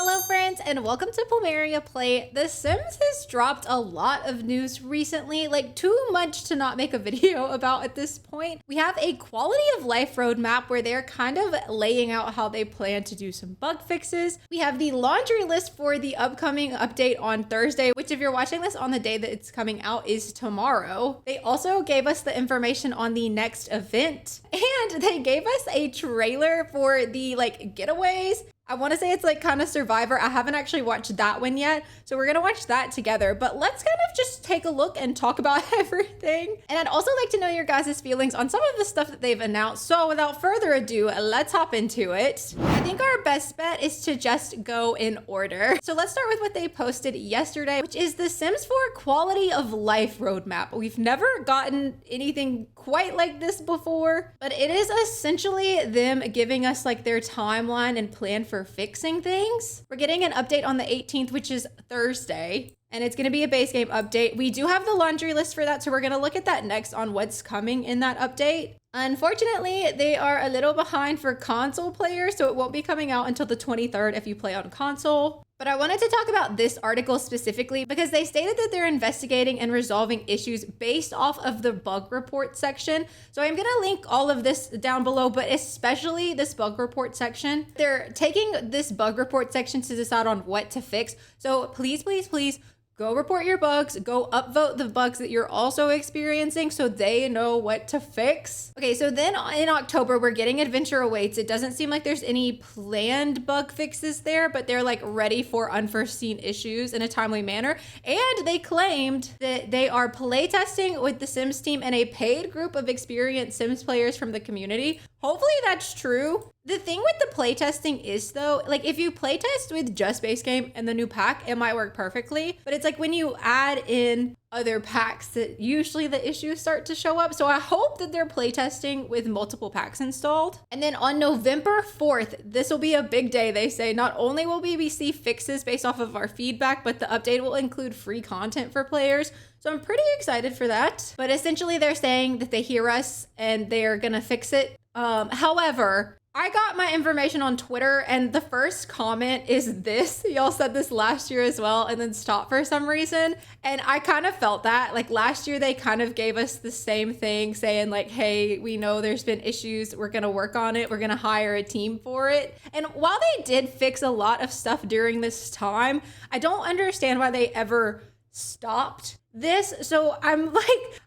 Hello friends and welcome to PlumeriaPlay. The Sims has dropped a lot of news recently, like too much to not make a video about at this point. We have a quality of life roadmap where they're kind of laying out how they plan to do some bug fixes. We have the laundry list for the upcoming update on Thursday, which if you're watching this on the day that it's coming out is tomorrow. They also gave us the information on the next event and they gave us a trailer for the getaways. I want to say it's like kind of Survivor. I haven't actually watched that one yet, so we're gonna watch that together. But let's kind of just take a look and talk about everything. And I'd also like to know your guys' feelings on some of the stuff that they've announced. So without further ado, let's hop into it. I think our best bet is to just go in order. So let's start with what they posted yesterday, which is the Sims 4 quality of life roadmap. We've never gotten anything quite like this before, but it is essentially them giving us like their timeline and plan for fixing things. We're getting an update on the 18th, which is Thursday, and it's going to be a base game update. We do have the laundry list for that, so we're going to look at that next on what's coming in that update. Unfortunately, they are a little behind for console players, so it won't be coming out until the 23rd if you play on console. But I wanted to talk about this article specifically because they stated that they're investigating and resolving issues based off of the bug report section. So I'm gonna link all of this down below, but especially this bug report section. They're taking this bug report section to decide on what to fix. So please, please, please, go report your bugs, go upvote the bugs that you're also experiencing so they know what to fix. Okay, so then in October, we're getting Adventure Awaits. It doesn't seem like there's any planned bug fixes there, but they're like ready for unforeseen issues in a timely manner. And they claimed that they are playtesting with the Sims team and a paid group of experienced Sims players from the community. Hopefully that's true. The thing with the playtesting is though, like if you playtest with just base game and the new pack, it might work perfectly. But it's like when you add in other packs that usually the issues start to show up. So I hope that they're playtesting with multiple packs installed. And then on November 4th, this will be a big day. They say not only will we see fixes based off of our feedback, but the update will include free content for players. So I'm pretty excited for that. But essentially they're saying that they hear us and they're gonna fix it. However, I got my information on Twitter and the first comment is this. Y'all said this last year as well and then stopped for some reason. And I kind of felt that like last year they kind of gave us the same thing saying like, hey, we know there's been issues. We're going to work on it. We're going to hire a team for it. And while they did fix a lot of stuff during this time, I don't understand why they ever stopped this. So I'm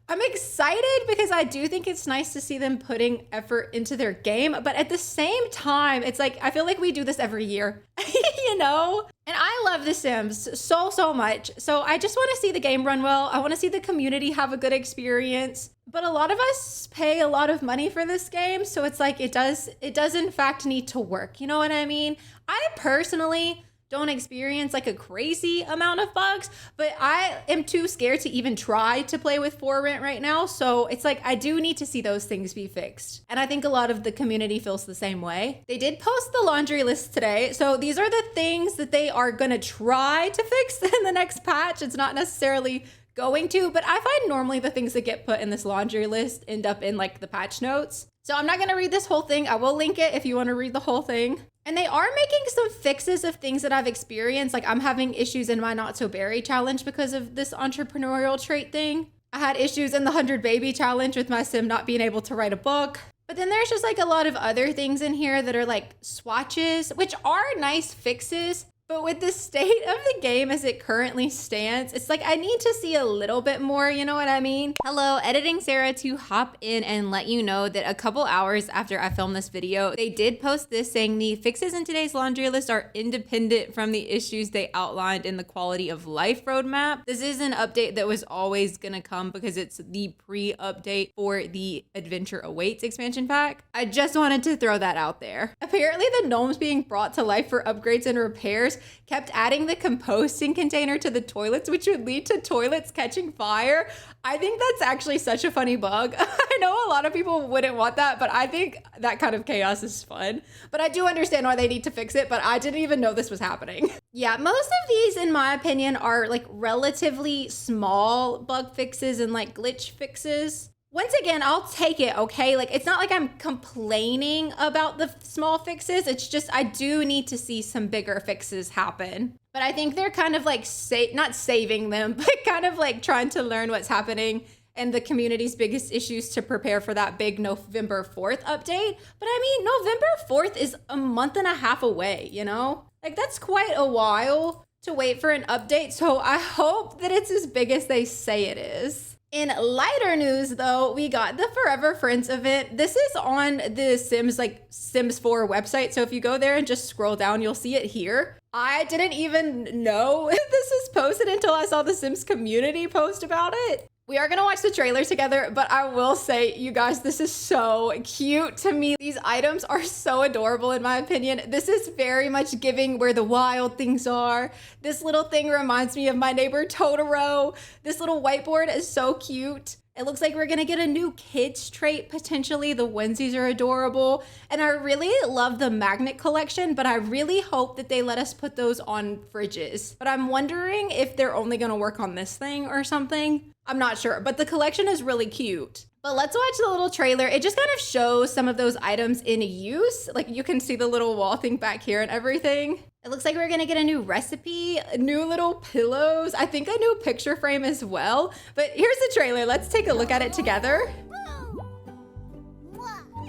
excited because I do think it's nice to see them putting effort into their game. But at the same time, it's like, I feel like we do this every year, you know? And I love The Sims so much. So I just want to see the game run well. I want to see the community have a good experience. But a lot of us pay a lot of money for this game. So it's like, it does in fact need to work. You know what I mean? I personally don't experience like a crazy amount of bugs, but I am too scared to even try to play with For Rent right now. So it's like, I do need to see those things be fixed. And I think a lot of the community feels the same way. They did post the laundry list today. So these are the things that they are gonna try to fix in the next patch. It's not necessarily going to, but I find normally the things that get put in this laundry list end up in like the patch notes. So I'm not gonna read this whole thing. I will link it if you wanna read the whole thing. And they are making some fixes of things that I've experienced. Like I'm having issues in my Not So Berry challenge because of this entrepreneurial trait thing. I had issues in the 100 Baby challenge with my sim not being able to write a book. But then there's just like a lot of other things in here that are like swatches, which are nice fixes. But with the state of the game as it currently stands, it's like I need to see a little bit more, you know what I mean? Hello, editing Sarah to hop in and let you know that a couple hours after I filmed this video, they did post this saying the fixes in today's laundry list are independent from the issues they outlined in the quality of life roadmap. This is an update that was always gonna come because it's the pre-update for the Adventure Awaits expansion pack. I just wanted to throw that out there. Apparently the gnomes being brought to life for upgrades and repairs kept adding the composting container to the toilets, which would lead to toilets catching fire. I think that's actually such a funny bug. I know a lot of people wouldn't want that, but I think that kind of chaos is fun. But I do understand why they need to fix it, but I didn't even know this was happening. Yeah, most of these, in my opinion, are like relatively small bug fixes and like glitch fixes. Once again, I'll take it, okay? Like, it's not like I'm complaining about the small fixes. It's just I do need to see some bigger fixes happen. But I think they're kind of like, not saving them, but kind of like trying to learn what's happening and the community's biggest issues to prepare for that big November 4th update. But I mean, November 4th is a month and a half away, you know? Like, that's quite a while to wait for an update. So I hope that it's as big as they say it is. In lighter news, though, we got the Forever Friends event. This is on the Sims 4 website. So if you go there and just scroll down, you'll see it here. I didn't even know this was posted until I saw the Sims community post about it. We are gonna watch the trailer together, but I will say, you guys, this is so cute to me. These items are so adorable in my opinion. This is very much giving where the wild things are. This little thing reminds me of my neighbor Totoro. This little whiteboard is so cute. It looks like we're gonna get a new kids trait potentially. The onesies are adorable. And I really love the magnet collection, but I really hope that they let us put those on fridges. But I'm wondering if they're only gonna work on this thing or something. I'm not sure, but the collection is really cute. But let's watch the little trailer. It just kind of shows some of those items in use. Like you can see the little wall thing back here and everything. It looks like we're gonna get a new recipe, new little pillows. I think a new picture frame as well. But here's the trailer. Let's take a look at it together.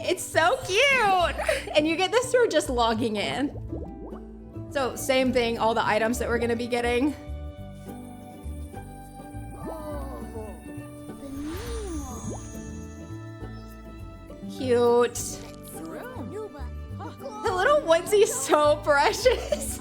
It's so cute. And you get this for just logging in. So same thing, all the items that we're gonna be getting. Cute. The little onesie's so precious.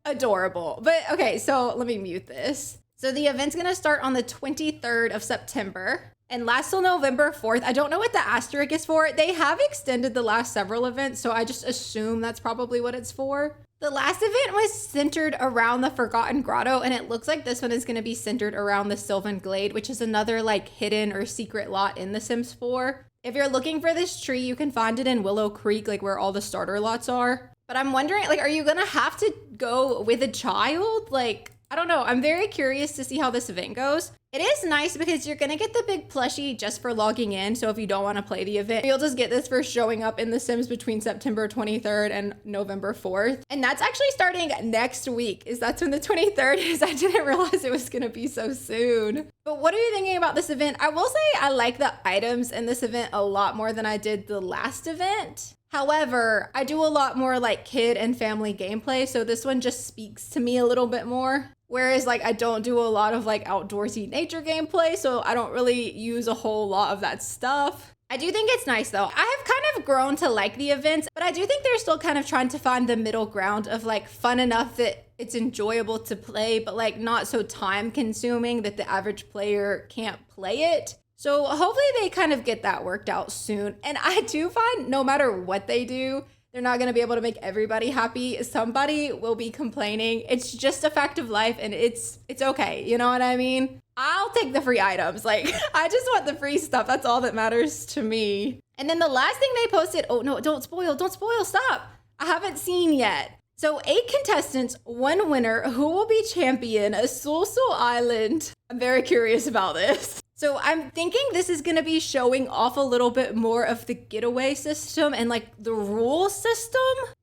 Adorable. But okay, so let me mute this. So the event's gonna start on the 23rd of September and last till November 4th. I don't know what the asterisk is for. They have extended the last several events, so I just assume that's probably what it's for. The last event was centered around the Forgotten Grotto, and it looks like this one is going to be centered around the Sylvan Glade, which is another like hidden or secret lot in The Sims 4. If you're looking for this tree, you can find it in Willow Creek, like where all the starter lots are. But I'm wondering, like, are you going to have to go with a child? Like, I don't know. I'm very curious to see how this event goes. It is nice because you're going to get the big plushie just for logging in. So if you don't want to play the event, you'll just get this for showing up in The Sims between September 23rd and November 4th. And that's actually starting next week. That's when the 23rd is. I didn't realize it was going to be so soon. But what are you thinking about this event? I will say I like the items in this event a lot more than I did the last event. However, I do a lot more like kid and family gameplay, so this one just speaks to me a little bit more. Whereas like I don't do a lot of like outdoorsy nature gameplay, so I don't really use a whole lot of that stuff. I do think it's nice though. I have kind of grown to like the events, but I do think they're still kind of trying to find the middle ground of like fun enough that it's enjoyable to play, but like not so time consuming that the average player can't play it. So hopefully they kind of get that worked out soon. And I do find no matter what they do, they're not going to be able to make everybody happy. Somebody will be complaining. It's just a fact of life and it's okay. You know what I mean? I'll take the free items. Like, I just want the free stuff. That's all that matters to me. And then the last thing they posted, oh no, don't spoil, stop. I haven't seen yet. So 8 contestants, 1 winner. Who will be champion? A Sulsul Island. I'm very curious about this. So I'm thinking this is going to be showing off a little bit more of the getaway system and like the rule system.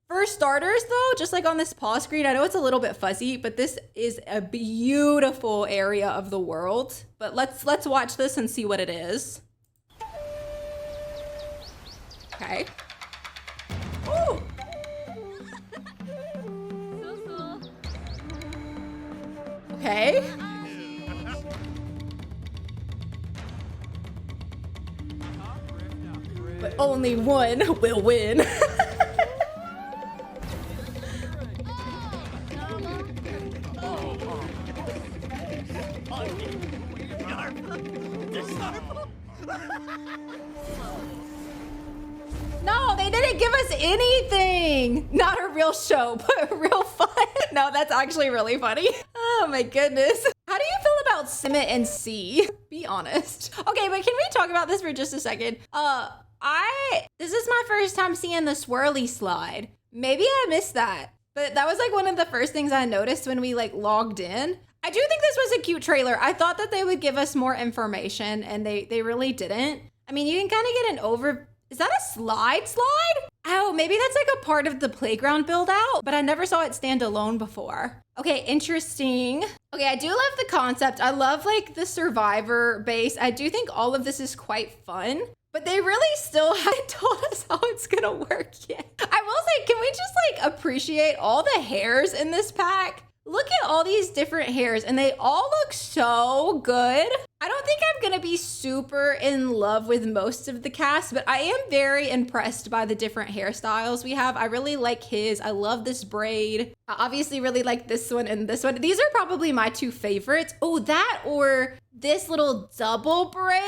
For starters though, just like on this pause screen, I know it's a little bit fuzzy, but this is a beautiful area of the world. But let's watch this and see what it is. Okay. Ooh. Okay. But only one will win. No, they didn't give us anything. Not a real show, but real fun. No, that's actually really funny. Oh my goodness. How do you feel about Simmet and C? Be honest. Okay, but can we talk about this for just a second? This is my first time seeing the swirly slide. Maybe I missed that, but that was like one of the first things I noticed when we like logged in. I do think this was a cute trailer. I thought that they would give us more information, and they really didn't. I mean, you can kind of get an is that a slide? Oh, maybe that's like a part of the playground build out, but I never saw it stand alone before. Okay, interesting. Okay, I do love the concept. I love like the survivor base. I do think all of this is quite fun, but they really still haven't told us how it's gonna work yet. I will say, can we just like appreciate all the hairs in this pack? Look at all these different hairs and they all look so good. I don't think I'm gonna be super in love with most of the cast, but I am very impressed by the different hairstyles we have. I really like his. I love this braid. I obviously really like this one and this one. These are probably my two favorites. Oh, that or this little double braid.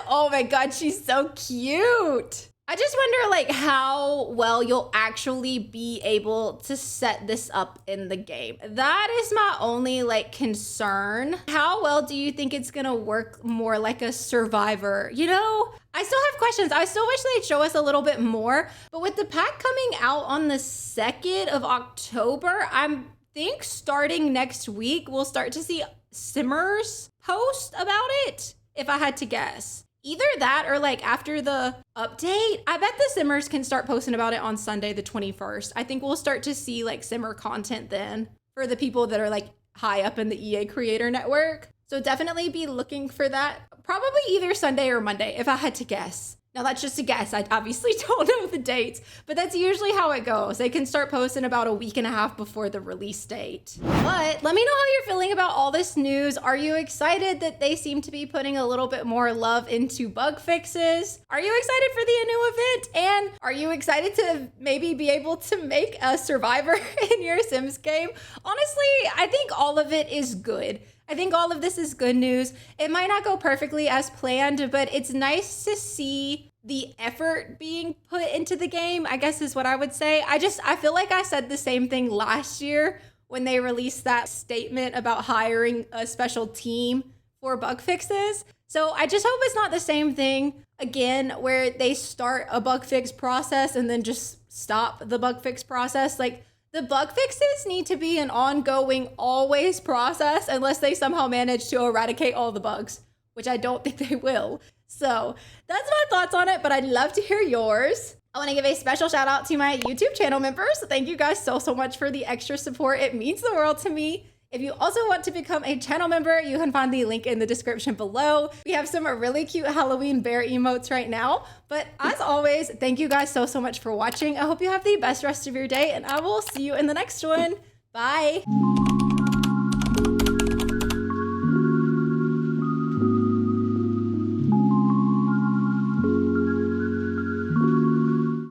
Oh my God, she's so cute. I just wonder like how well you'll actually be able to set this up in the game. That is my only like concern. How well do you think it's gonna work more like a survivor? You know, I still have questions. I still wish they'd show us a little bit more, but with the pack coming out on the 2nd of October, I think starting next week, we'll start to see Simmers post about it, if I had to guess. Either that or like after the update, I bet the Simmers can start posting about it on Sunday, the 21st. I think we'll start to see like Simmer content then for the people that are like high up in the EA creator network. So definitely be looking for that. Probably either Sunday or Monday, if I had to guess. Now that's just a guess. I obviously don't know the dates, but that's usually how it goes. They can start posting about a week and a half before the release date. But let me know how you're feeling about all this news. Are you excited that they seem to be putting a little bit more love into bug fixes? Are you excited for the new event? And are you excited to maybe be able to make a survivor in your Sims game? Honestly, I think all of it is good. I think all of this is good news. It might not go perfectly as planned, but it's nice to see the effort being put into the game, I guess is what I would say. I feel like I said the same thing last year when they released that statement about hiring a special team for bug fixes. So I just hope it's not the same thing again, where they start a bug fix process and then just stop the bug fix process. Like, the bug fixes need to be an ongoing, always process unless they somehow manage to eradicate all the bugs, which I don't think they will. So that's my thoughts on it, but I'd love to hear yours. I want to give a special shout out to my YouTube channel members. Thank you guys so much for the extra support. It means the world to me. If you also want to become a channel member, you can find the link in the description below. We have some really cute Halloween bear emotes right now. But as always, thank you guys so much for watching. I hope you have the best rest of your day, and I will see you in the next one. Bye.